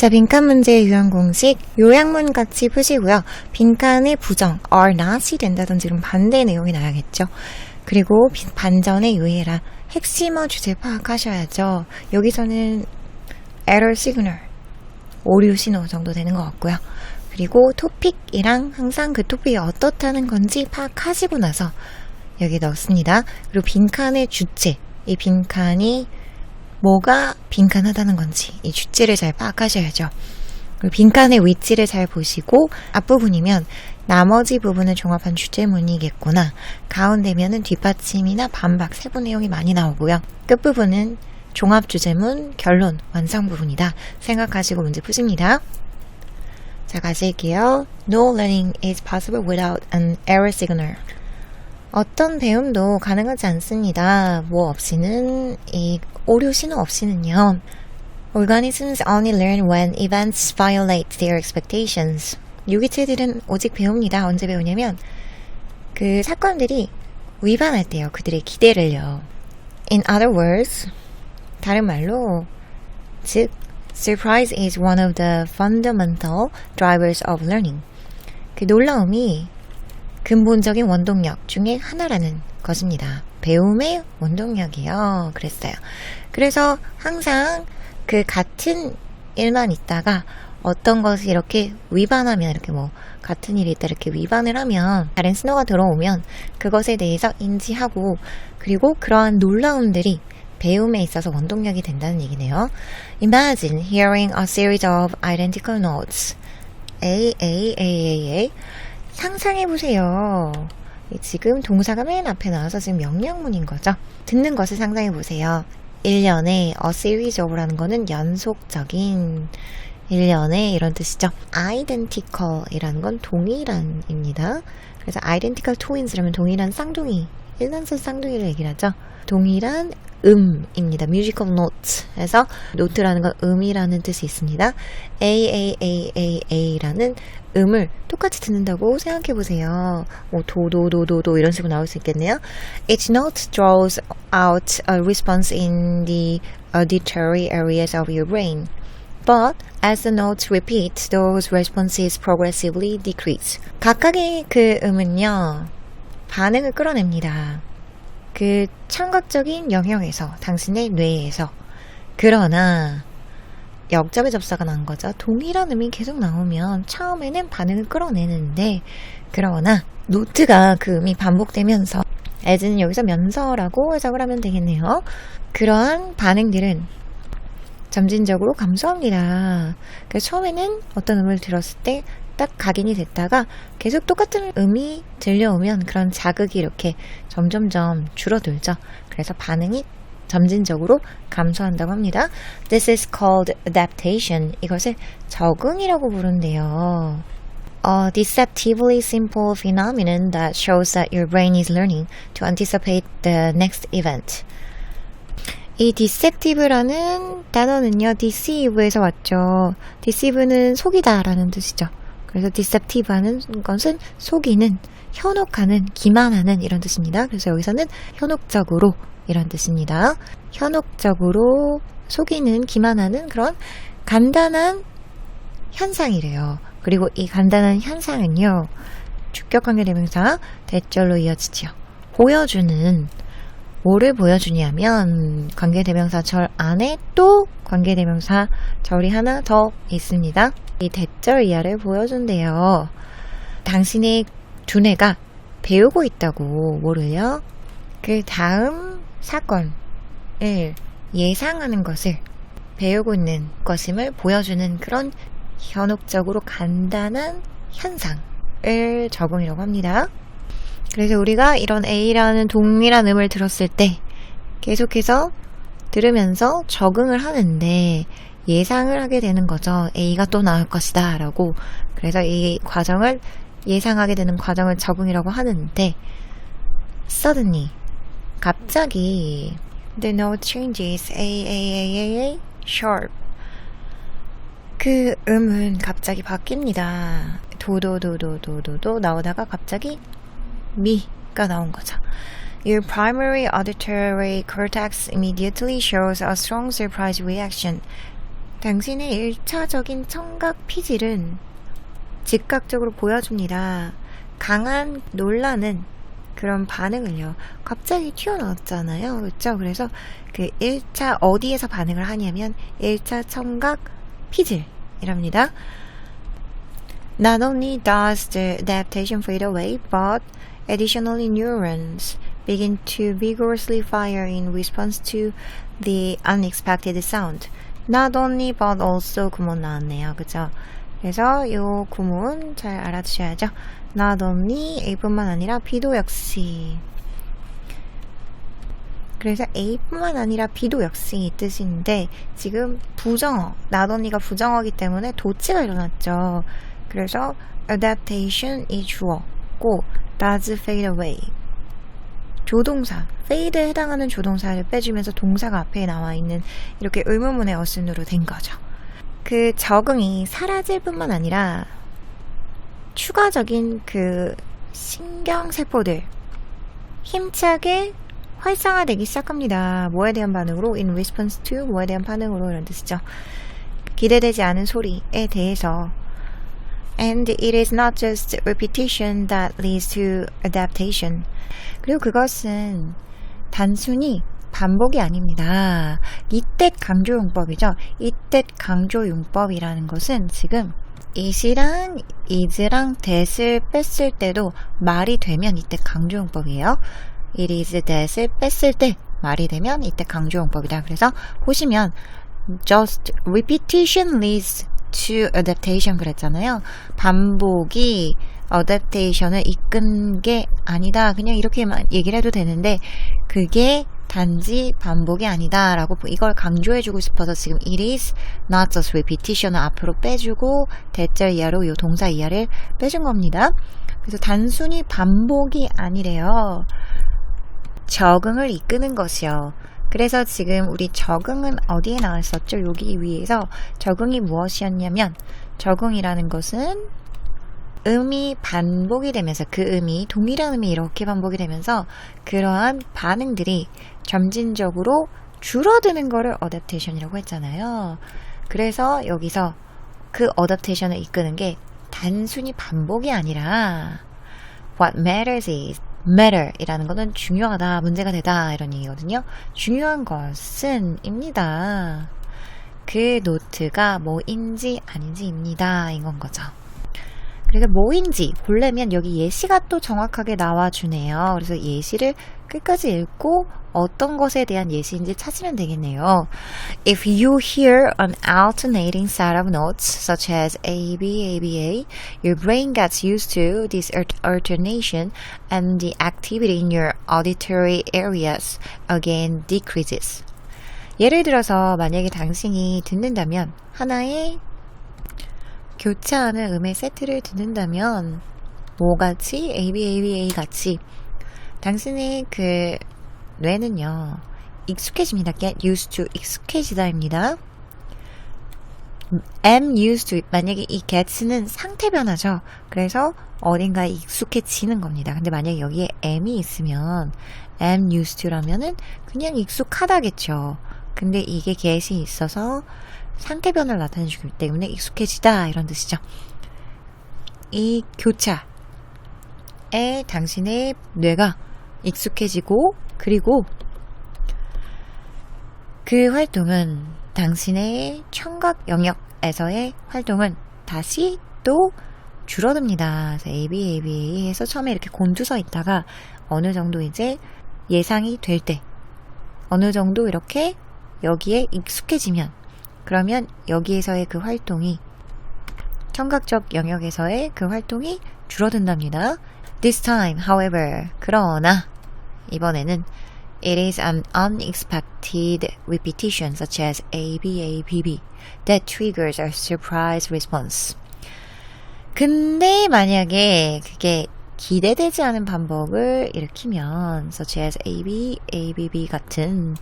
자, 빈칸 문제의 유형 공식 요약문 같이 푸시고요. 빈칸의 부정, are not이 된다든지 이런 반대 내용이 나야겠죠. 그리고 반전에 유의해라. 핵심어 주제 파악하셔야죠. 여기서는 error signal, 오류 신호 정도 되는 것 같고요. 그리고 토픽이랑 항상 그 토픽이 어떻다는 건지 파악하시고 나서 여기 넣습니다. 그리고 빈칸의 주체, 이 빈칸이 뭐가 빈칸하다는 건지 이 주체를 잘 파악하셔야죠. 그리고 빈칸의 위치를 잘 보시고 앞부분이면 나머지 부분을 종합한 주제문이겠구나. 가운데면은 뒷받침이나 반박, 세부 내용이 많이 나오고요. 끝부분은 종합 주제문, 결론, 완성 부분이다. 생각하시고 문제 푸십니다. 자, 가실게요. No learning is possible without an error signal. 어떤 배움도 가능하지 않습니다. 뭐 없이는, 이 오류 신호 없이는요. Organisms only learn when events violate their expectations. 유기체들은 오직 배웁니다. 언제 배우냐면 그 사건들이 위반할 때요. 그들의 기대를요. In other words, 다른 말로 즉 surprise is one of the fundamental drivers of learning. 그 놀라움이 근본적인 원동력 중에 하나라는 것입니다. 배움의 원동력이요. 그랬어요. 그래서 항상 그 같은 일만 있다가 어떤 것이 이렇게 위반하면 이렇게 뭐 같은 일이 있다 이렇게 위반을 하면 다른 신호가 들어오면 그것에 대해서 인지하고 그리고 그러한 놀라움들이 배움에 있어서 원동력이 된다는 얘기네요. Imagine hearing a series of identical notes. A. 상상해보세요. 지금 동사가 맨 앞에 나와서 지금 명령문인 거죠. 듣는 것을 상상해보세요. 1년에 a series of라는 거는 연속적인 1년에 이런 뜻이죠. identical 이라는 건 동일한입니다. 그래서 identical twins라면 동일한 쌍둥이, 일란선 쌍둥이를 얘기를 하죠. 동일한 음입니다. musical notes 해서 노트라는 건 음이라는 뜻이 있습니다. AAAAA라는 음을 똑같이 듣는다고 생각해보세요. 도도도도도 이런 식으로 나올 수 있겠네요. Each note draws out a response in the auditory areas of your brain. But as the notes repeat, those responses progressively decrease. 각각의 그 음은요, 반응을 끌어냅니다. 그 청각적인 영역에서, 당신의 뇌에서. 그러나 역접의 접사가 난 거죠. 동일한 음이 계속 나오면 처음에는 반응을 끌어내는데 그러나 노트가 그 음이 반복되면서 as는 여기서 면서라고 해석을 하면 되겠네요. 그러한 반응들은 점진적으로 감소합니다. 그래서 처음에는 어떤 음을 들었을 때 딱 각인이 됐다가 계속 똑같은 음이 들려오면 그런 자극이 이렇게 점점점 줄어들죠. 그래서 반응이 점진적으로 감소한다고 합니다. This is called adaptation. 이것을 적응이라고 부른대요. A deceptively simple phenomenon that shows that your brain is learning to anticipate the next event. 이 deceptive라는 단어는요, deceive에서 왔죠. deceive는 속이다 라는 뜻이죠. 그래서 deceptive 하는 것은 속이는, 현혹하는, 기만하는 이런 뜻입니다. 그래서 여기서는 현혹적으로 이런 뜻입니다. 현혹적으로 속이는, 기만하는 그런 간단한 현상이래요. 그리고 이 간단한 현상은요, 주격 관계대명사 대절로 이어지죠. 보여주는, 뭐를 보여주냐면 관계대명사 절 안에 또 관계대명사 절이 하나 더 있습니다. 이 대절 이하를 보여준대요. 당신의 두뇌가 배우고 있다고 뭐를요? 그 다음 사건을 예상하는 것을 배우고 있는 것임을 보여주는 그런 현혹적으로 간단한 현상을 적응이라고 합니다. 그래서 우리가 이런 A라는 동일한 음을 들었을 때 계속해서 들으면서 적응을 하는데 예상을 하게 되는 거죠. A가 또 나올 것이다 라고. 그래서 이 과정을 예상하게 되는 과정을 적응이라고 하는데 suddenly 갑자기 the note changes A sharp. 그 음은 갑자기 바뀝니다. 도도도도도도도 나오다가 갑자기 미가 나온 거죠. Your primary auditory cortex immediately shows a strong surprise reaction. 당신의 1차적인 청각 피질은 즉각적으로 보여줍니다. 강한 놀라는 그런 반응을요. 갑자기 튀어나왔잖아요. 그렇죠? 그래서 그 1차 어디에서 반응을 하냐면 1차 청각 피질이랍니다. Not only does the adaptation fade away, but additionally neurons begin to vigorously fire in response to the unexpected sound. Not only but also 구문 나왔네요. 그죠? 그래서 이 구문 잘 알아두셔야죠. Not only A뿐만 아니라 B도 역시. 그래서 A뿐만 아니라 B도 역시 이 뜻인데 지금 부정어, not only가 부정어이기 때문에 도치가 일어났죠. 그래서 adaptation이 주어고 does fade away 조동사, fade에 해당하는 조동사를 빼주면서 동사가 앞에 나와 있는 이렇게 의문문의 어순으로 된 거죠. 그 적응이 사라질 뿐만 아니라 추가적인 그 신경세포들 힘차게 활성화되기 시작합니다. 뭐에 대한 반응으로? In response to 뭐에 대한 반응으로 이런 뜻이죠. 기대되지 않은 소리에 대해서 And it is not just repetition that leads to adaptation. 그리고 그것은 단순히 반복이 아닙니다. 이때 강조용법이죠. 이때 강조용법이라는 것은 지금 it이랑 is랑 that을 뺐을 때도 말이 되면 이때 강조용법이에요. it is that을 뺐을 때 말이 되면 이때 강조용법이다. 그래서 보시면 just repetition leads to adaptation 그랬잖아요. 반복이 adaptation을 이끈 게 아니다. 그냥 이렇게만 얘기를 해도 되는데 그게 단지 반복이 아니다 라고 이걸 강조해주고 싶어서 지금 it is not just repetition을 앞으로 빼주고 대절 이하로 이 동사 이하를 빼준 겁니다. 그래서 단순히 반복이 아니래요. 적응을 이끄는 것이요. 그래서 지금 우리 적응은 어디에 나왔었죠? 여기 위에서 적응이 무엇이었냐면 적응이라는 것은 음이 반복이 되면서 그 음이 동일한 음이 이렇게 반복이 되면서 그러한 반응들이 점진적으로 줄어드는 거를 어댑테이션이라고 했잖아요. 그래서 여기서 그 어댑테이션을 이끄는 게 단순히 반복이 아니라 What matters is matter 이라는 것은 중요하다, 문제가 되다 이런 얘기거든요. 중요한 것은 입니다. 그 노트가 뭐인지 아닌지입니다. 이건 거죠. 그래서 뭐인지 보려면 여기 예시가 또 정확하게 나와주네요. 그래서 예시를 끝까지 읽고 어떤 것에 대한 예시인지 찾으면 되겠네요. If you hear an alternating set of notes such as A, B, A, B, A, your brain gets used to this alternation and the activity in your auditory areas again decreases. 예를 들어서 만약에 당신이 듣는다면 하나의 교차하는 음의 세트를 듣는다면 뭐같이 A, B, A, B, A 같이 당신의 그 뇌는요 익숙해집니다. Get used to 익숙해지다입니다. am used to 만약에 이 get는 상태 변화죠. 그래서 어딘가에 익숙해지는 겁니다. 근데 만약에 여기에 am이 있으면 am used to라면은 그냥 익숙하다겠죠. 근데 이게 get이 있어서 상태 변화를 나타내주기 때문에 익숙해지다 이런 뜻이죠. 이 교차에 당신의 뇌가 익숙해지고 그리고 그 활동은 당신의 청각 영역에서의 활동은 다시 또 줄어듭니다. 그래서 ABABA 해서 처음에 이렇게 곤두서 있다가 어느 정도 이제 예상이 될 때 어느 정도 이렇게 여기에 익숙해지면 그러면 여기에서의 그 활동이 청각적 영역에서의 그 활동이 줄어든답니다. This time, however, 그러나 이번에는 it is an unexpected repetition such as A, B, A, B, B that triggers a surprise response. 근데 만약에 그게 기대되지 않은 반복을 일으키면 such as A, B, A, B, B 같은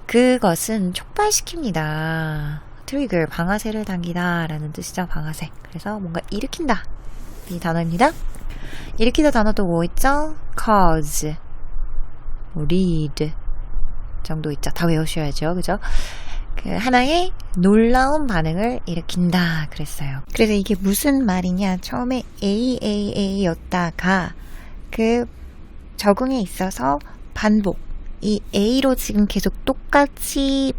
그것은 촉발시킵니다. 트리거, 방아쇠를 당기다 라는 뜻이죠. 방아쇠. 그래서 뭔가 일으킨다. 이 단어입니다. 일으키다 단어도 뭐 있죠? cause, lead 정도 있죠. 다 외우셔야죠. 그죠? 그 하나의 놀라운 반응을 일으킨다 그랬어요. 그래서 이게 무슨 말이냐, 처음에 AAA였다가 그 적응에 있어서 반복, 이 A로 지금 계속 똑같이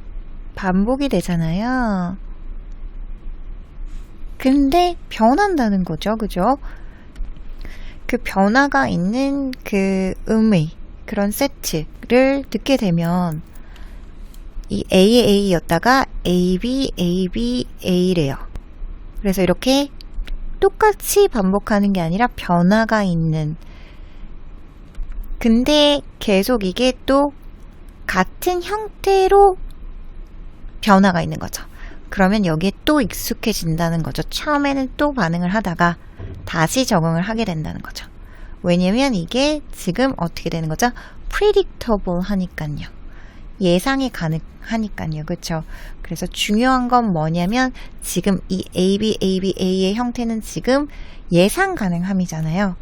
반복이 되잖아요. 근데 변한다는 거죠. 그죠? 그 변화가 있는 그 음의 그런 세트를 듣게 되면 이 AA였다가 AB, AB, A래요. 그래서 이렇게 똑같이 반복하는 게 아니라 변화가 있는, 근데 계속 이게 또 같은 형태로 변화가 있는 거죠. 그러면 여기에 또 익숙해진다는 거죠. 처음에는 또 반응을 하다가 다시 적응을 하게 된다는 거죠. 왜냐면 이게 지금 어떻게 되는 거죠? predictable 하니까요. 예상이 가능하니까요. 그렇죠? 그래서 중요한 건 뭐냐면 지금 이 AB, AB, A의 형태는 지금 예상 가능함이잖아요.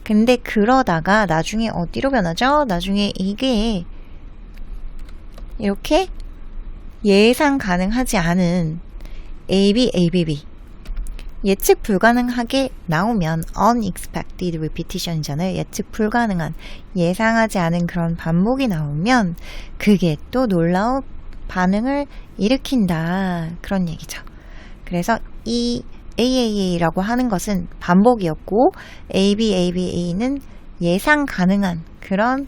근데 그러다가 나중에 어디로 변하죠? 나중에 이게 이렇게 예상 가능하지 않은 AB, ABB, 예측 불가능하게 나오면 unexpected repetition이잖아요. 예측 불가능한, 예상하지 않은 그런 반복이 나오면 그게 또 놀라운 반응을 일으킨다, 그런 얘기죠. 그래서 이 AAA라고 하는 것은 반복이었고 AB, ABA는 예상 가능한 그런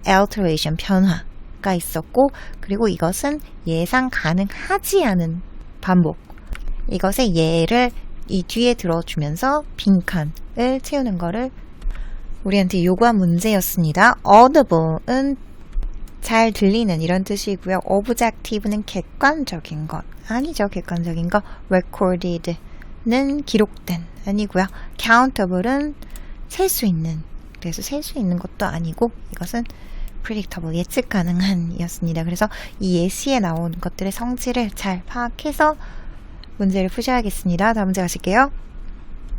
alteration, 변화가 있었고, 그리고 이것은 예상 가능하지 않은 반복, 이것의 예를 이 뒤에 들어주면서 빈칸을 채우는 거를 우리한테 요구한 문제였습니다. audible은 잘 들리는 이런 뜻이고요. objective는 객관적인 것 아니죠. 객관적인 거. recorded는 기록된 아니고요. countable은 셀 수 있는, 그래서 셀 수 있는 것도 아니고 이것은 predictable, 예측 가능한 이었습니다. 그래서 이 예시에 나온 것들의 성질을 잘 파악해서 문제를 푸셔야겠습니다. 다음 문제 가실게요.